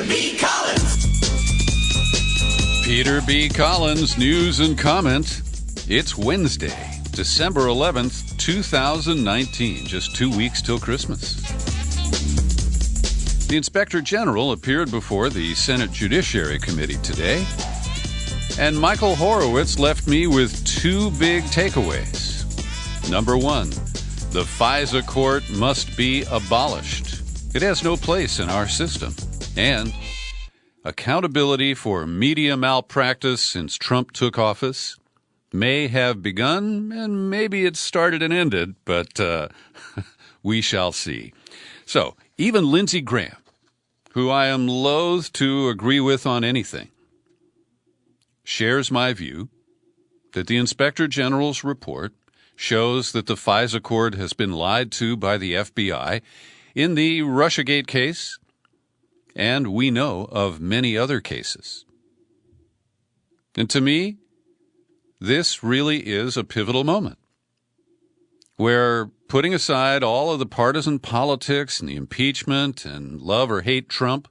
B. Collins. Peter B. Collins, news and comment. It's Wednesday, December 11th, 2019, just 2 weeks till Christmas. The Inspector General appeared before the Senate Judiciary Committee today, and Michael Horowitz left me with two big takeaways. Number one, the FISA court must be abolished. It has no place in our system. And accountability for media malpractice since Trump took office may have begun, and maybe it started and ended, but we shall see. So, even Lindsay Graham, who I am loath to agree with on anything, shares my view that the Inspector General's report shows that the FISA court has been lied to by the FBI in the Russiagate case, and we know of many other cases. And to me, this really is a pivotal moment where, putting aside all of the partisan politics and the impeachment and love or hate Trump,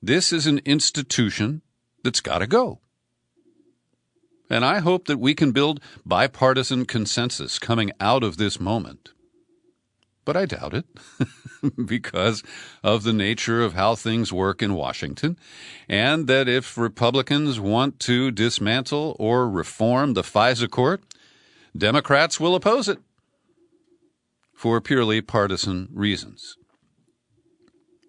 this is an institution that's got to go. And I hope that we can build bipartisan consensus coming out of this moment. But I doubt it because of the nature of how things work in Washington, and that if Republicans want to dismantle or reform the FISA court, Democrats will oppose it for purely partisan reasons.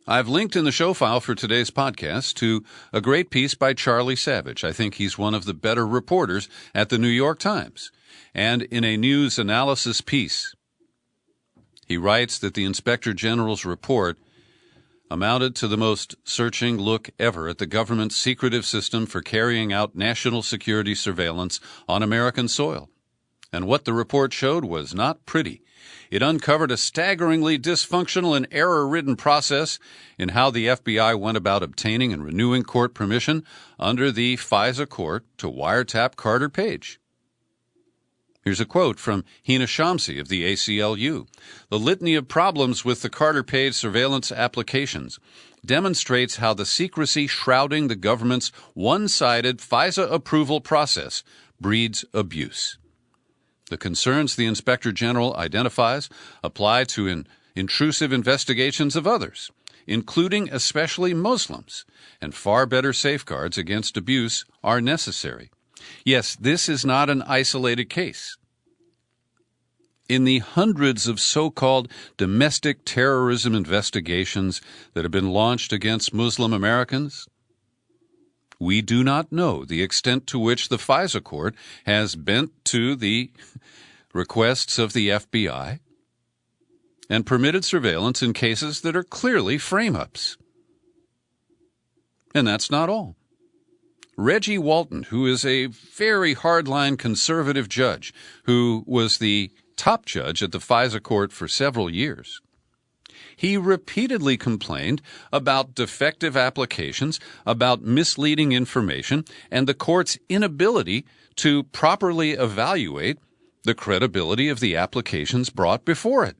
I've linked in the show file for today's podcast to a great piece by Charlie Savage. I think he's one of the better reporters at the New York Times. And in a news analysis piece, he writes that the Inspector General's report amounted to the most searching look ever at the government's secretive system for carrying out national security surveillance on American soil. And what the report showed was not pretty. It uncovered a staggeringly dysfunctional and error-ridden process in how the FBI went about obtaining and renewing court permission under the FISA court to wiretap Carter Page. Here's a quote from Hina Shamsi of the ACLU. The litany of problems with the Carter Page surveillance applications demonstrates how the secrecy shrouding the government's one-sided FISA approval process breeds abuse. The concerns the Inspector General identifies apply to intrusive investigations of others, including especially Muslims, and far better safeguards against abuse are necessary. Yes, this is not an isolated case. In the hundreds of so-called domestic terrorism investigations that have been launched against Muslim Americans, we do not know the extent to which the FISA court has bent to the requests of the FBI and permitted surveillance in cases that are clearly frame-ups. And that's not all. Reggie Walton, who is a very hardline conservative judge who was the top judge at the FISA court for several years, he repeatedly complained about defective applications, about misleading information, and the court's inability to properly evaluate the credibility of the applications brought before it.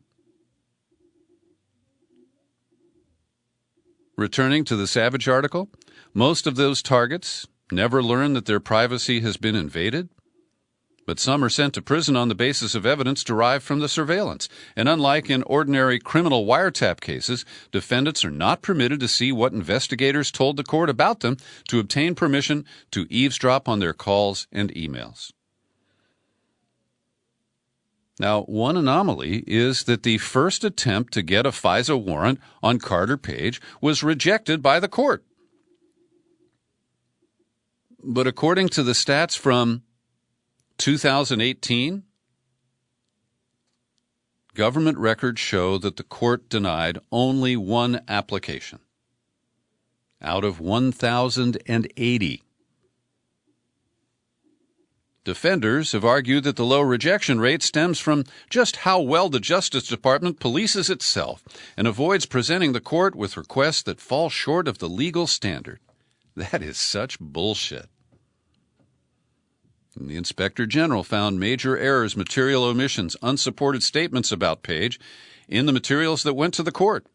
Returning to the Savage article, most of those targets never learn that their privacy has been invaded, but some are sent to prison on the basis of evidence derived from the surveillance. And unlike in ordinary criminal wiretap cases, defendants are not permitted to see what investigators told the court about them to obtain permission to eavesdrop on their calls and emails. Now, one anomaly is that the first attempt to get a FISA warrant on Carter Page was rejected by the court. But according to the stats from 2018, government records show that the court denied only one application out of 1,080. Defenders have argued that the low rejection rate stems from just how well the Justice Department polices itself and avoids presenting the court with requests that fall short of the legal standard. That is such bullshit. And the Inspector General found major errors, material omissions, unsupported statements about Page in the materials that went to the court.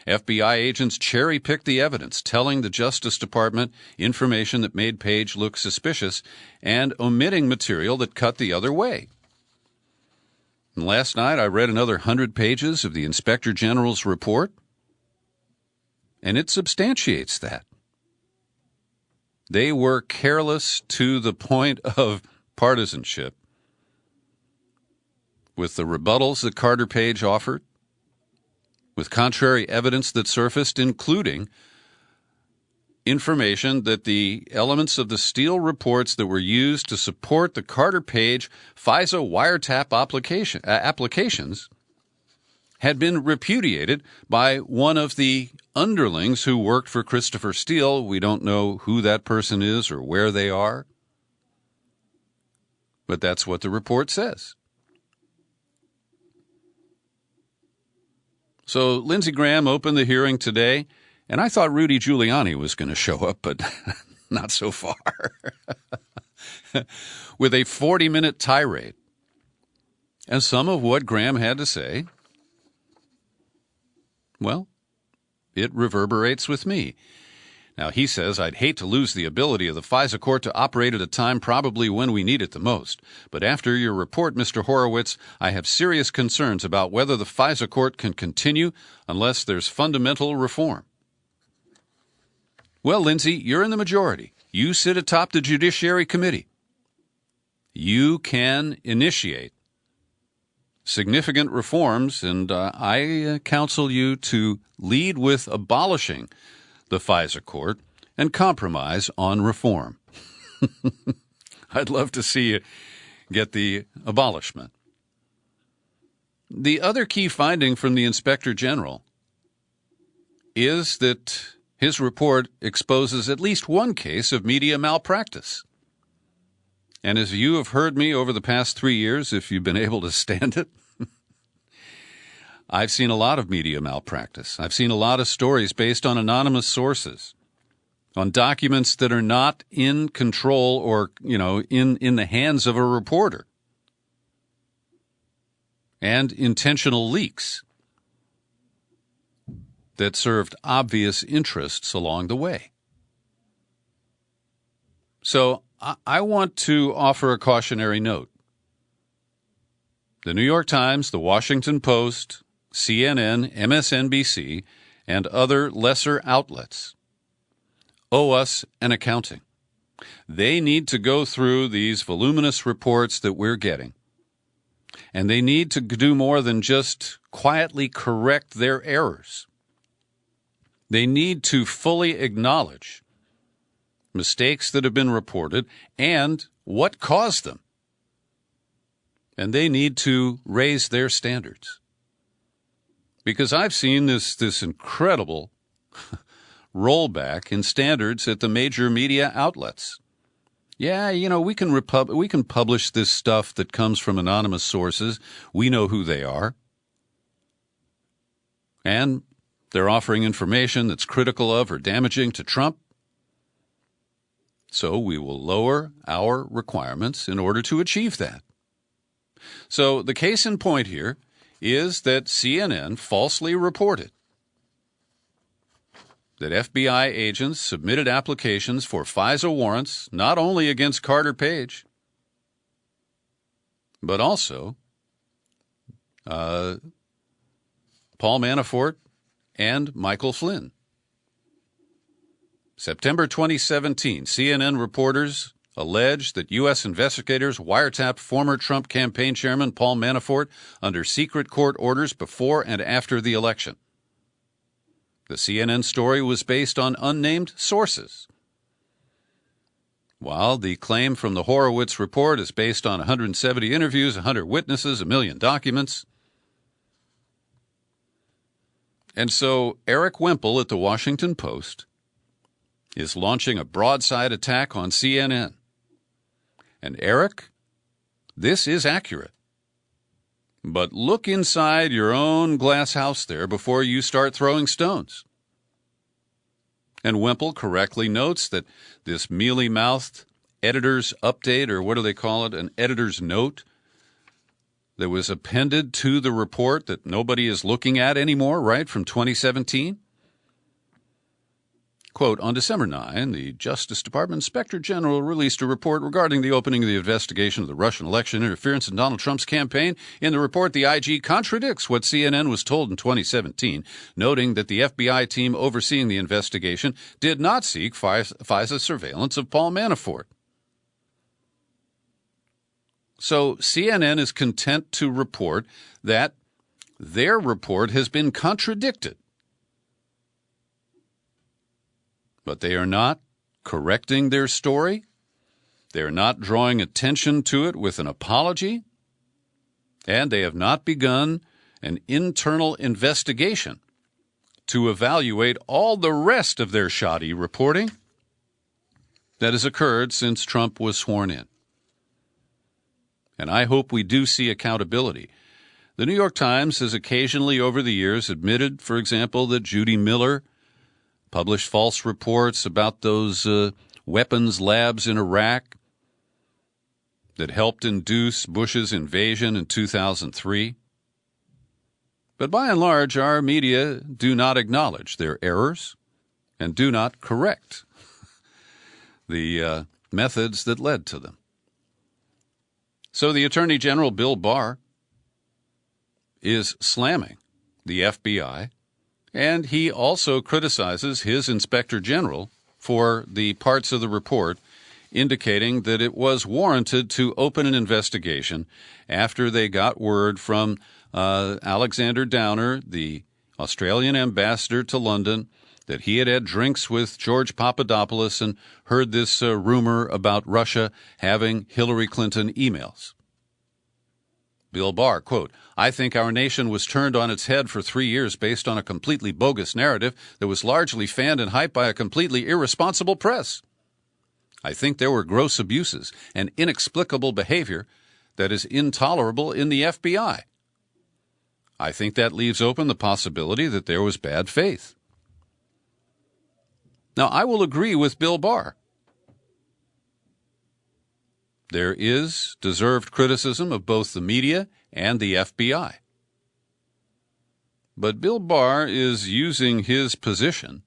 FBI agents cherry-picked the evidence, telling the Justice Department information that made Page look suspicious and omitting material that cut the other way. And last night I read another 100 pages of the Inspector General's report, and it substantiates that. They were careless to the point of partisanship with the rebuttals that Carter Page offered, with contrary evidence that surfaced, including information that the elements of the Steele reports that were used to support the Carter Page FISA wiretap applications had been repudiated by one of the underlings who worked for Christopher Steele. We don't know who that person is or where they are, but that's what the report says. So Lindsay Graham opened the hearing today, and I thought Rudy Giuliani was going to show up, but not so far. With a 40-minute tirade. And some of what Graham had to say, well, it reverberates with me. Now, he says, I'd hate to lose the ability of the FISA court to operate at a time probably when we need it the most. But after your report, Mr. Horowitz, I have serious concerns about whether the FISA court can continue unless there's fundamental reform. Well, Lindsay, you're in the majority. You sit atop the Judiciary Committee. You can initiate significant reforms, and I counsel you to lead with abolishing the FISA court and compromise on reform. I'd love to see you get the abolishment. The other key finding from the Inspector General is that his report exposes at least one case of media malpractice. And as you have heard me over the past 3 years, if you've been able to stand it, I've seen a lot of media malpractice. I've seen a lot of stories based on anonymous sources, on documents that are not in control or, in the hands of a reporter, and intentional leaks that served obvious interests along the way. So I want to offer a cautionary note. The New York Times, the Washington Post, CNN, MSNBC, and other lesser outlets owe us an accounting. They need to go through these voluminous reports that we're getting, and they need to do more than just quietly correct their errors. They need to fully acknowledge mistakes that have been reported and what caused them. And they need to raise their standards. Because I've seen this incredible rollback in standards at the major media outlets. Yeah, we can publish this stuff that comes from anonymous sources. We know who they are. And they're offering information that's critical of or damaging to Trump. So we will lower our requirements in order to achieve that. So the case in point here is that CNN falsely reported that FBI agents submitted applications for FISA warrants not only against Carter Page, but also Paul Manafort and Michael Flynn. September 2017, CNN reporters alleged that U.S. investigators wiretapped former Trump campaign chairman Paul Manafort under secret court orders before and after the election. The CNN story was based on unnamed sources, while the claim from the Horowitz report is based on 170 interviews, 100 witnesses, 1 million documents. And so Eric Wemple at the Washington Post is launching a broadside attack on CNN. And Eric, this is accurate. But look inside your own glass house there before you start throwing stones. And Wemple correctly notes that this mealy-mouthed editor's update, or what do they call it, an editor's note, that was appended to the report that nobody is looking at anymore, right, from 2017? Quote, on December 9, the Justice Department Inspector General released a report regarding the opening of the investigation of the Russian election interference in Donald Trump's campaign. In the report, the IG contradicts what CNN was told in 2017, noting that the FBI team overseeing the investigation did not seek FISA surveillance of Paul Manafort. So CNN is content to report that their report has been contradicted. But they are not correcting their story. They are not drawing attention to it with an apology. And they have not begun an internal investigation to evaluate all the rest of their shoddy reporting that has occurred since Trump was sworn in. And I hope we do see accountability. The New York Times has occasionally over the years admitted, for example, that Judy Miller published false reports about those weapons labs in Iraq that helped induce Bush's invasion in 2003. But by and large, our media do not acknowledge their errors and do not correct the methods that led to them. So the Attorney General, Bill Barr, is slamming the FBI, and he also criticizes his Inspector General for the parts of the report indicating that it was warranted to open an investigation after they got word from Alexander Downer, the Australian ambassador to London, that he had had drinks with George Papadopoulos and heard this rumor about Russia having Hillary Clinton emails. Bill Barr, quote, I think our nation was turned on its head for 3 years based on a completely bogus narrative that was largely fanned and hyped by a completely irresponsible press. I think there were gross abuses and inexplicable behavior that is intolerable in the FBI. I think that leaves open the possibility that there was bad faith. Now, I will agree with Bill Barr. There is deserved criticism of both the media and the FBI. But Bill Barr is using his position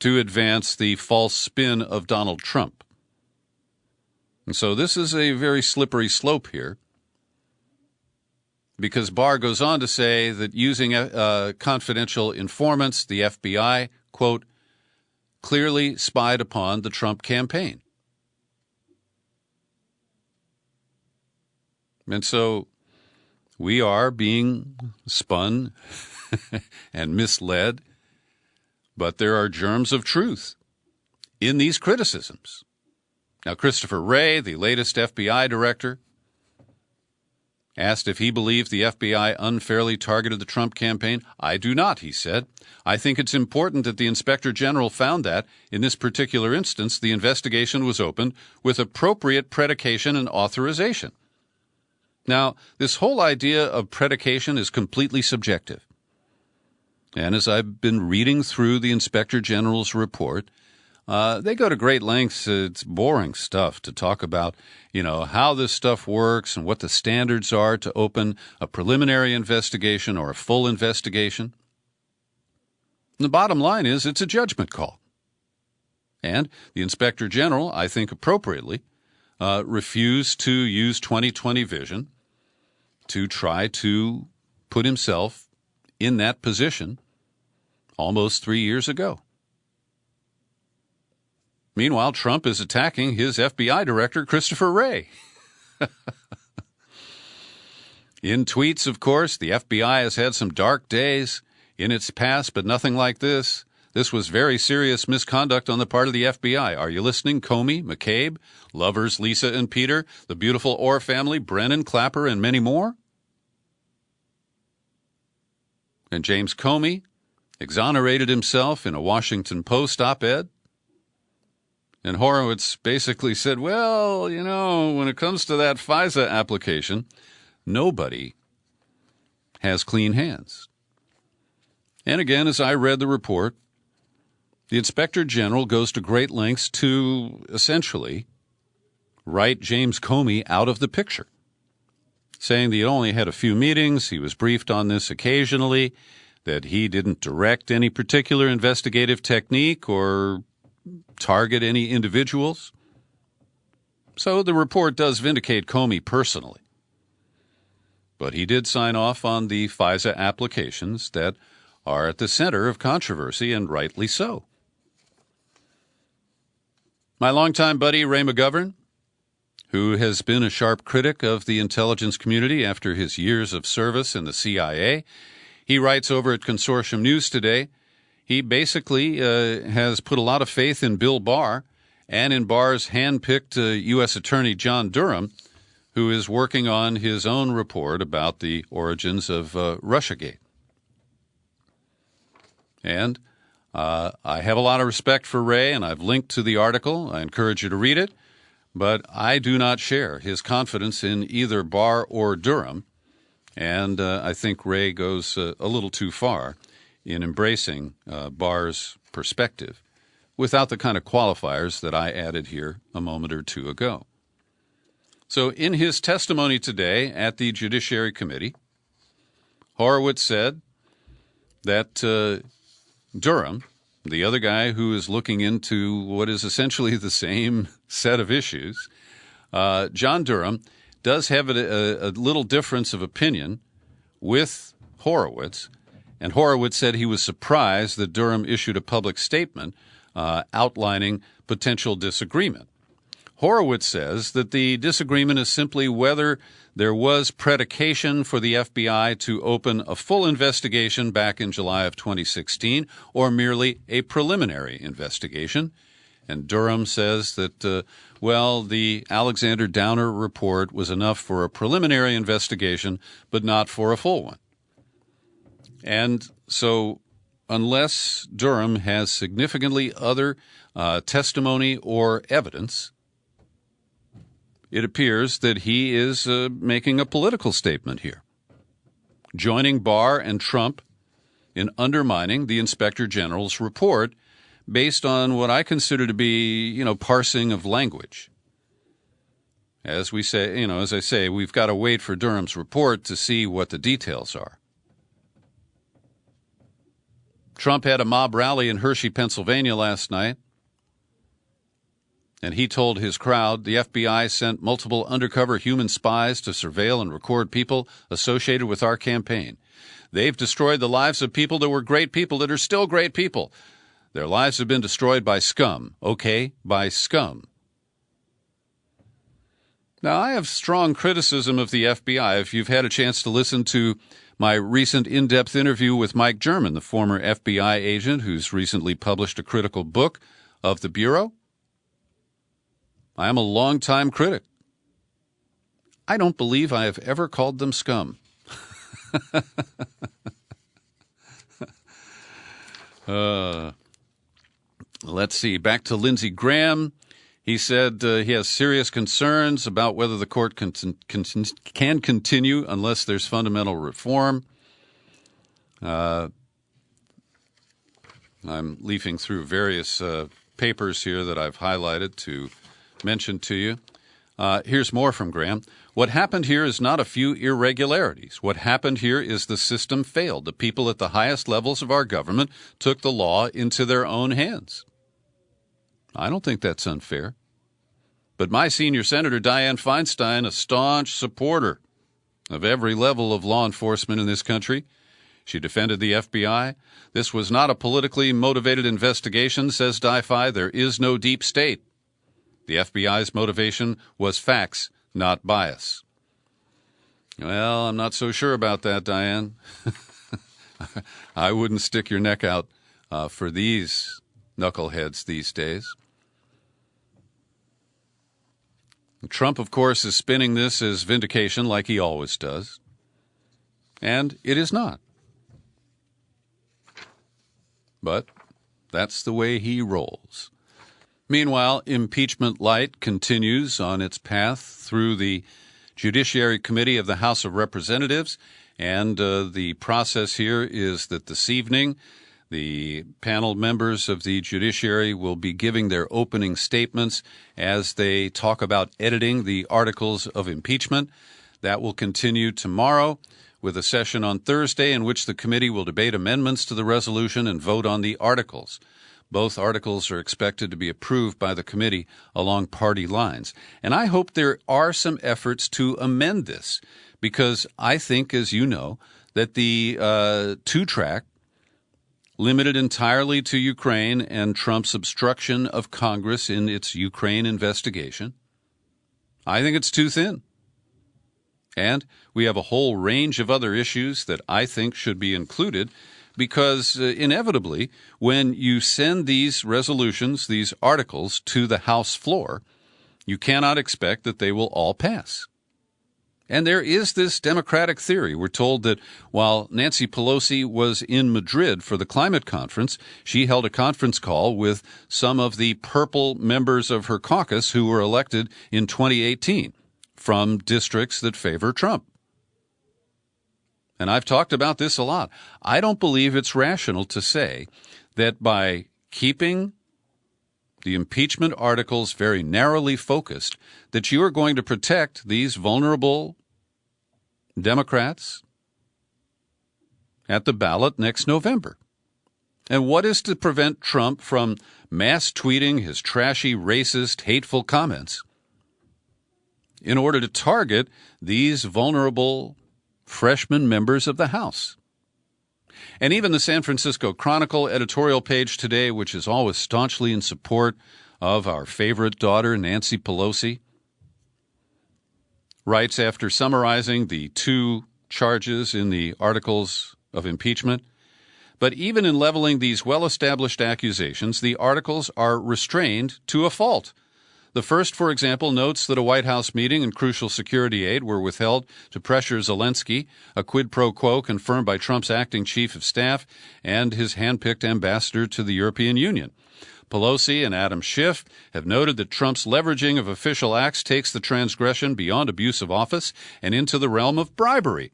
to advance the false spin of Donald Trump. And so this is a very slippery slope here, because Barr goes on to say that using confidential informants, the FBI, quote, clearly spied upon the Trump campaign. And so we are being spun and misled, but there are germs of truth in these criticisms. Now, Christopher Wray, the latest FBI director, asked if he believed the FBI unfairly targeted the Trump campaign. I do not, he said. I think it's important that the Inspector General found that, in this particular instance, the investigation was opened with appropriate predication and authorization. Now, this whole idea of predication is completely subjective. And as I've been reading through the Inspector General's report, they go to great lengths. It's boring stuff to talk about, how this stuff works and what the standards are to open a preliminary investigation or a full investigation. And the bottom line is it's a judgment call. And the Inspector General, I think appropriately, refused to use 20/20 vision to try to put himself in that position almost 3 years ago. Meanwhile, Trump is attacking his FBI director, Christopher Wray. In tweets, of course, the FBI has had some dark days in its past, but nothing like this. This was very serious misconduct on the part of the FBI. Are you listening? Comey, McCabe, lovers Lisa and Peter, the beautiful Orr family, Brennan, Clapper, and many more? And James Comey exonerated himself in a Washington Post op-ed. And Horowitz basically said, well, when it comes to that FISA application, nobody has clean hands. And again, as I read the report, the Inspector General goes to great lengths to essentially write James Comey out of the picture. saying that he only had a few meetings, he was briefed on this occasionally, that he didn't direct any particular investigative technique or target any individuals. So the report does vindicate Comey personally. But he did sign off on the FISA applications that are at the center of controversy, and rightly so. My longtime buddy Ray McGovern, who has been a sharp critic of the intelligence community after his years of service in the CIA, he writes over at Consortium News today. He basically has put a lot of faith in Bill Barr and in Barr's hand-picked U.S. Attorney John Durham, who is working on his own report about the origins of Russiagate. And I have a lot of respect for Ray, and I've linked to the article. I encourage you to read it. But I do not share his confidence in either Barr or Durham, and I think Ray goes a little too far in embracing Barr's perspective without the kind of qualifiers that I added here a moment or two ago. So in his testimony today at the Judiciary Committee, Horowitz said that Durham, the other guy who is looking into what is essentially the same set of issues, John Durham does have a little difference of opinion with Horowitz, and Horowitz said he was surprised that Durham issued a public statement outlining potential disagreement. Horowitz says that the disagreement is simply whether there was predication for the FBI to open a full investigation back in July of 2016 or merely a preliminary investigation. And Durham says that, the Alexander Downer report was enough for a preliminary investigation, but not for a full one. And so unless Durham has significantly other testimony or evidence, it appears that he is making a political statement here, joining Barr and Trump in undermining the Inspector General's report based on what I consider to be, parsing of language. As we say, as I say, we've got to wait for Durham's report to see what the details are. Trump had a mob rally in Hershey, Pennsylvania last night, and he told his crowd the FBI sent multiple undercover human spies to surveil and record people associated with our campaign. They've destroyed the lives of people that were great people that are still great people. Their lives have been destroyed by scum, okay? By scum. Now, I have strong criticism of the FBI. If you've had a chance to listen to my recent in-depth interview with Mike German, the former FBI agent who's recently published a critical book of the Bureau, I am a longtime critic. I don't believe I have ever called them scum. Let's see. Back to Lindsay Graham. He said he has serious concerns about whether the court can continue unless there's fundamental reform. I'm leafing through various papers here that I've highlighted to mention to you. Here's more from Graham. What happened here is not a few irregularities. What happened here is the system failed. The people at the highest levels of our government took the law into their own hands. I don't think that's unfair. But my senior senator, Dianne Feinstein, a staunch supporter of every level of law enforcement in this country, she defended the FBI. This was not a politically motivated investigation, says Di-Fi. There is no deep state. The FBI's motivation was facts, not bias. Well, I'm not so sure about that, Diane. I wouldn't stick your neck out for these knuckleheads these days. Trump, of course, is spinning this as vindication like he always does. And it is not. But that's the way he rolls. Meanwhile, impeachment light continues on its path through the Judiciary Committee of the House of Representatives, and the process here is that this evening the panel members of the Judiciary will be giving their opening statements as they talk about editing the articles of impeachment. That will continue tomorrow with a session on Thursday in which the committee will debate amendments to the resolution and vote on the articles. Both articles are expected to be approved by the committee along party lines. And I hope there are some efforts to amend this, because I think, as you know, that the two-track, limited entirely to Ukraine and Trump's obstruction of Congress in its Ukraine investigation, I think it's too thin. And we have a whole range of other issues that I think should be included, because inevitably, when you send these resolutions, these articles, to the House floor, you cannot expect that they will all pass. And there is this Democratic theory. We're told that while Nancy Pelosi was in Madrid for the climate conference, she held a conference call with some of the purple members of her caucus who were elected in 2018 from districts that favor Trump. And I've talked about this a lot. I don't believe it's rational to say that by keeping the impeachment articles very narrowly focused, that you are going to protect these vulnerable Democrats at the ballot next November. And what is to prevent Trump from mass tweeting his trashy, racist, hateful comments in order to target these vulnerable freshman members of the House? And even the San Francisco Chronicle editorial page today, which is always staunchly in support of our favorite daughter, Nancy Pelosi, writes, after summarizing the two charges in the articles of impeachment, but even in leveling these well-established accusations, the articles are restrained to a fault. The first, for example, notes that a White House meeting and crucial security aid were withheld to pressure Zelensky, a quid pro quo confirmed by Trump's acting chief of staff and his handpicked ambassador to the European Union. Pelosi and Adam Schiff have noted that Trump's leveraging of official acts takes the transgression beyond abuse of office and into the realm of bribery.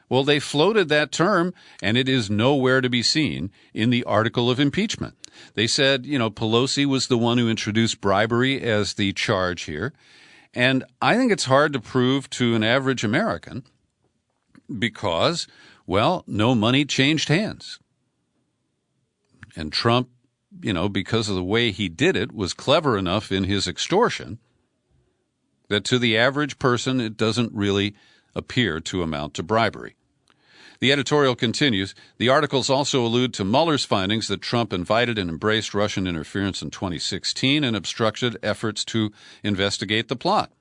Well, they floated that term, and it is nowhere to be seen in the article of impeachment. They said, Pelosi was the one who introduced bribery as the charge here. And I think it's hard to prove to an average American because, well, no money changed hands. And Trump, because of the way he did it, was clever enough in his extortion that to the average person it doesn't really appear to amount to bribery. The editorial continues, the articles also allude to Mueller's findings that Trump invited and embraced Russian interference in 2016 and obstructed efforts to investigate the plot.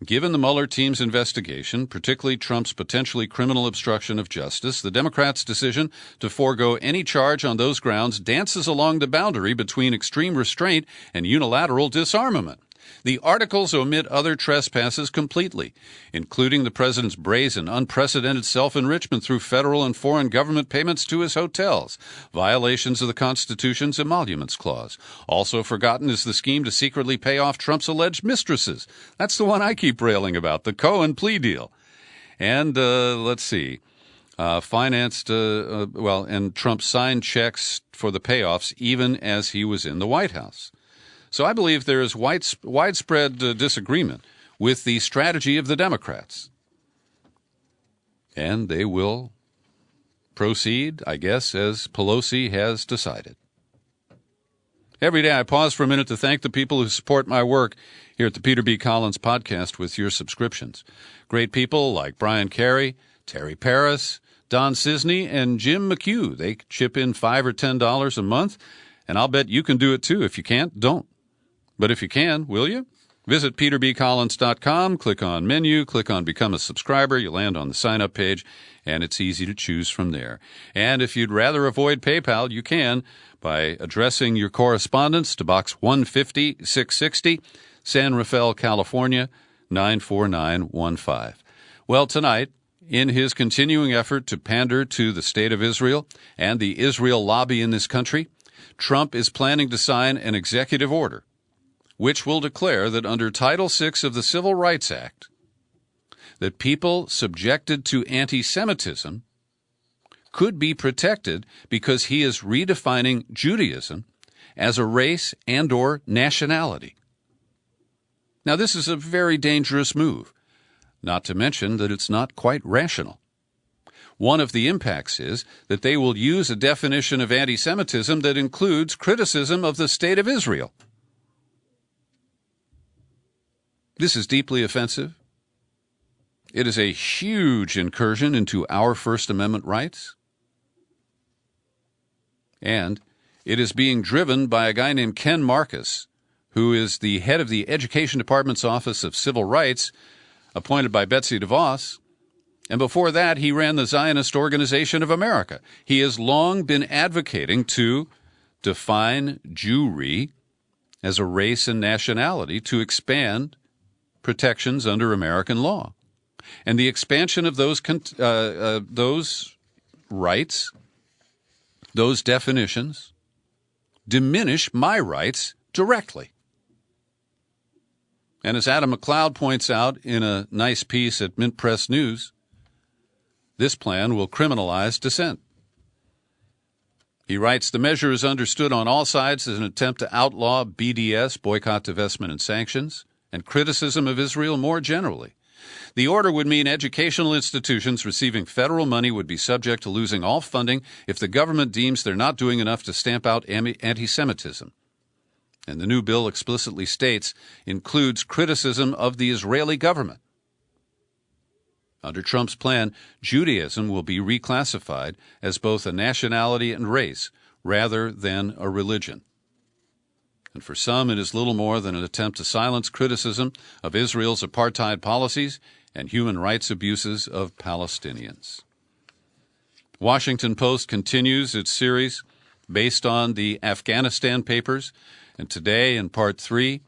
Given the Mueller team's investigation, particularly Trump's potentially criminal obstruction of justice, the Democrats' decision to forego any charge on those grounds dances along the boundary between extreme restraint and unilateral disarmament. The articles omit other trespasses completely, including the president's brazen, unprecedented self-enrichment through federal and foreign government payments to his hotels, violations of the Constitution's emoluments clause. Also forgotten is the scheme to secretly pay off Trump's alleged mistresses. That's the one I keep railing about, the Cohen plea deal. And financed, and Trump signed checks for the payoffs even as he was in the White House. So I believe there is widespread disagreement with the strategy of the Democrats. And they will proceed, I guess, as Pelosi has decided. Every day I pause for a minute to thank the people who support my work here at the Peter B. Collins Podcast with your subscriptions. Great people like Brian Carey, Terry Paris, Don Cisney, and Jim McHugh. They chip in $5 or $10 a month, and I'll bet you can do it too. If you can't, don't. But if you can, will you? Visit peterbcollins.com, click on menu, click on Become a Subscriber. You land on the sign-up page, and it's easy to choose from there. And if you'd rather avoid PayPal, you can by addressing your correspondence to Box 150, 660, San Rafael, California, 94915. Well, tonight, in his continuing effort to pander to the State of Israel and the Israel lobby in this country, Trump is planning to sign an executive order which will declare that under Title VI of the Civil Rights Act, that people subjected to anti-Semitism could be protected because he is redefining Judaism as a race and or nationality. Now, this is a very dangerous move not to mention that it's not quite rational. One of the impacts is that they will use a definition of anti-Semitism that includes criticism of the State of Israel. This is deeply offensive. It is a huge incursion into our First Amendment rights. And it is being driven by a guy named Ken Marcus, who is the head of the Education Department's Office of Civil Rights, appointed by Betsy DeVos. And before that, he ran the Zionist Organization of America. He has long been advocating to define Jewry as a race and nationality to expand protections under American law. And the expansion of those rights, those definitions, diminish my rights directly. And as Adam McLeod points out in a nice piece at Mint Press News, this plan will criminalize dissent. He writes, the measure is understood on all sides as an attempt to outlaw BDS, boycott, divestment, and sanctions, and criticism of Israel more generally. The order would mean educational institutions receiving federal money would be subject to losing all funding if the government deems they're not doing enough to stamp out anti-Semitism. And the new bill explicitly states includes criticism of the Israeli government. Under Trump's plan, Judaism will be reclassified as both a nationality and race rather than a religion. And for some, it is little more than an attempt to silence criticism of Israel's apartheid policies and human rights abuses of Palestinians. Washington Post continues its series based on the Afghanistan papers, and today in Part 3,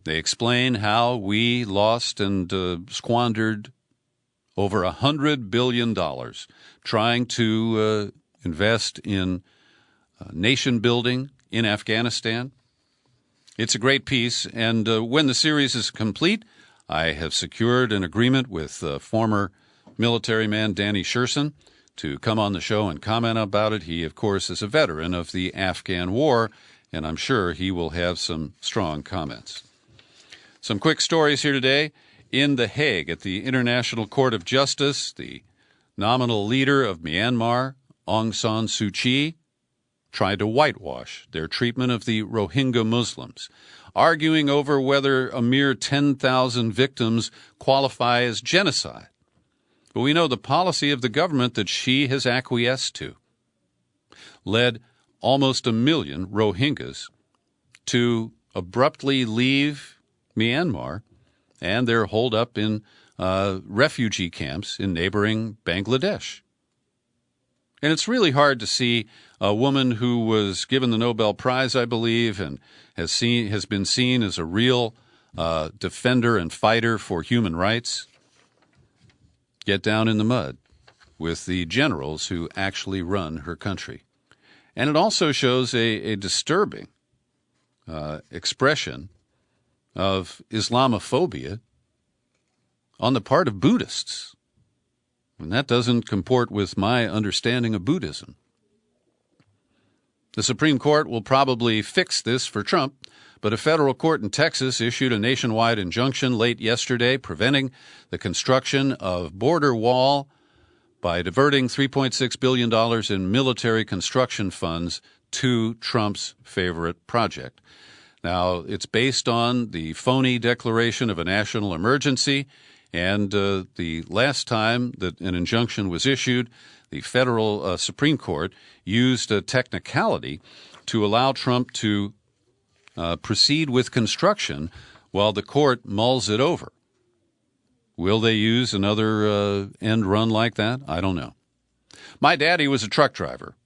they explain how we lost and squandered over $100 billion trying to invest in nation building in Afghanistan. It's a great piece, and when the series is complete, I have secured an agreement with former military man Danny Sherson to come on the show and comment about it. He, of course, is a veteran of the Afghan war, and I'm sure he will have some strong comments. Some quick stories here today. In The Hague at the International Court of Justice, the nominal leader of Myanmar, Aung San Suu Kyi, tried to whitewash their treatment of the Rohingya Muslims, arguing over whether a mere 10,000 victims qualify as genocide. But we know the policy of the government that she has acquiesced to led almost 1 million Rohingyas to abruptly leave Myanmar, and they're holed up in refugee camps in neighboring Bangladesh. And it's really hard to see a woman who was given the Nobel Prize, I believe, and has been seen as a real defender and fighter for human rights, get down in the mud with the generals who actually run her country. And it also shows a disturbing expression of Islamophobia on the part of Buddhists. And that doesn't comport with my understanding of Buddhism. The Supreme Court will probably fix this for Trump, but a federal court in Texas issued a nationwide injunction late yesterday preventing the construction of border wall by diverting $3.6 billion in military construction funds to Trump's favorite project. Now, it's based on the phony declaration of a national emergency, and the last time that an injunction was issued, the federal Supreme Court used a technicality to allow Trump to proceed with construction while the court mulls it over. Will they use another end run like that? I don't know. My daddy was a truck driver,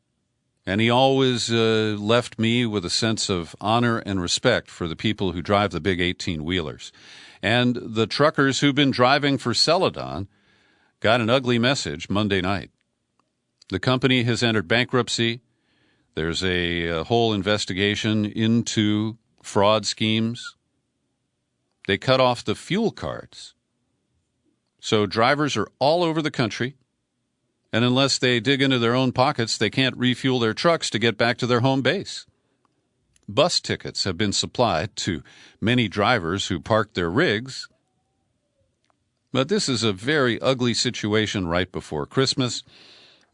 and he always left me with a sense of honor and respect for the people who drive the big 18-wheelers. And the truckers who've been driving for Celadon got an ugly message Monday night. The company has entered bankruptcy. There's a whole investigation into fraud schemes. They cut off the fuel cards. So drivers are all over the country, and unless they dig into their own pockets, they can't refuel their trucks to get back to their home base. Bus tickets have been supplied to many drivers who parked their rigs, But this is a very ugly situation right before Christmas.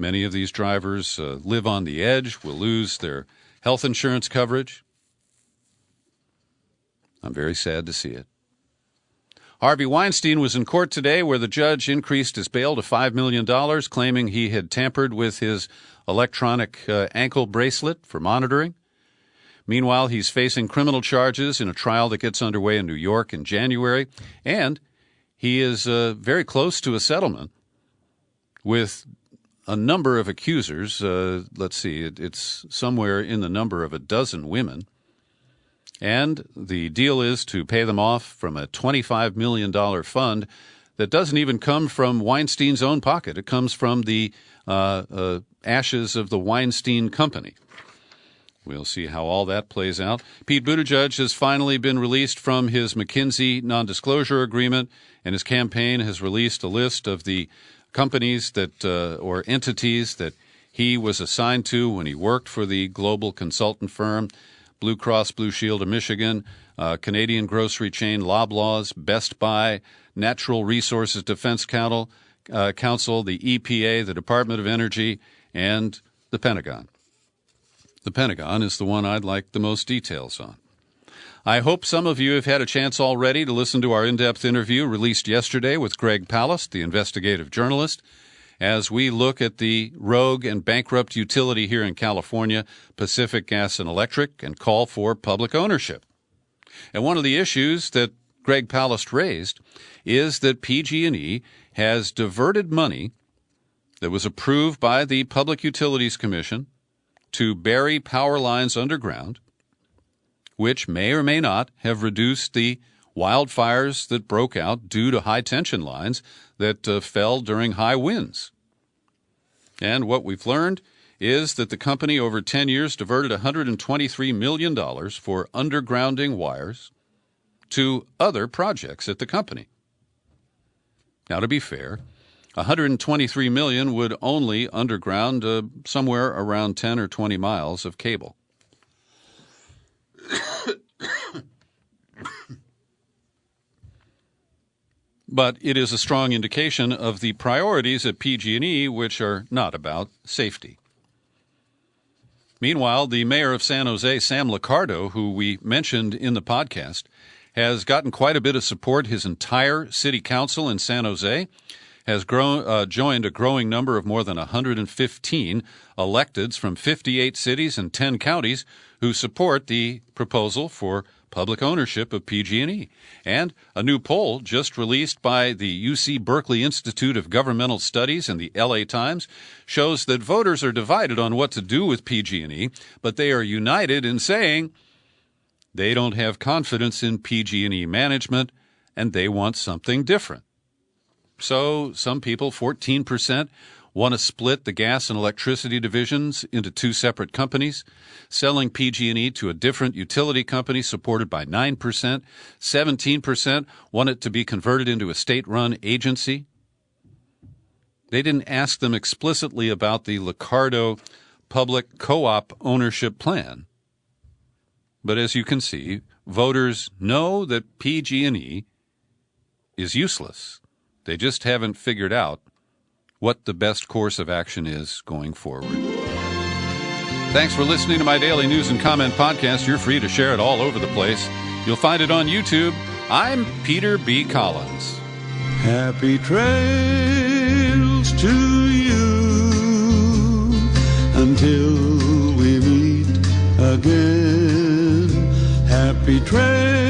Many of these drivers live on the edge, will lose their health insurance coverage. I'm very sad to see it. Harvey Weinstein was in court today where the judge increased his bail to $5 million, claiming he had tampered with his electronic ankle bracelet for monitoring. Meanwhile, he's facing criminal charges in a trial that gets underway in New York in January, and he is very close to a settlement with a number of accusers. Let's see, it's somewhere in the number of a dozen women. And the deal is to pay them off from a $25 million fund that doesn't even come from Weinstein's own pocket. It comes from the ashes of the Weinstein Company. We'll see how all that plays out. Pete Buttigieg has finally been released from his McKinsey non-disclosure agreement, and his campaign has released a list of the companies that or entities that he was assigned to when he worked for the global consultant firm Blue Cross Blue Shield of Michigan, Canadian grocery chain Loblaws, Best Buy, Natural Resources Defense Council, the EPA, the Department of Energy, and the Pentagon. The Pentagon is the one I'd like the most details on. I hope some of you have had a chance already to listen to our in-depth interview released yesterday with Greg Palast, the investigative journalist, as we look at the rogue and bankrupt utility here in California, Pacific Gas and Electric, and call for public ownership. And one of the issues that Greg Palast raised is that PG&E has diverted money that was approved by the Public Utilities Commission to bury power lines underground, which may or may not have reduced the wildfires that broke out due to high-tension lines that fell during high winds. And what we've learned is that the company over 10 years diverted $123 million for undergrounding wires to other projects at the company. Now, to be fair, $123 million would only underground somewhere around 10 or 20 miles of cable. But it is a strong indication of the priorities at PG&E, which are not about safety. Meanwhile, the mayor of San Jose, Sam Liccardo, who we mentioned in the podcast, has gotten quite a bit of support. His entire city council in San Jose has joined a growing number of more than 115 electeds from 58 cities and 10 counties who support the proposal for public ownership of PG&E. And a new poll just released by the UC Berkeley Institute of Governmental Studies and the LA Times shows that voters are divided on what to do with PG&E, but they are united in saying they don't have confidence in PG&E management and they want something different. So some people, 14%, want to split the gas and electricity divisions into two separate companies, selling PG&E to a different utility company supported by 9%. 17% want it to be converted into a state-run agency. They didn't ask them explicitly about the Liccardo public co-op ownership plan. But as you can see, voters know that PG&E is useless. They just haven't figured out what the best course of action is going forward. Thanks for listening to my daily news and comment podcast. You're free to share it all over the place. You'll find it on YouTube. I'm Peter B. Collins. Happy trails to you until we meet again. Happy trails.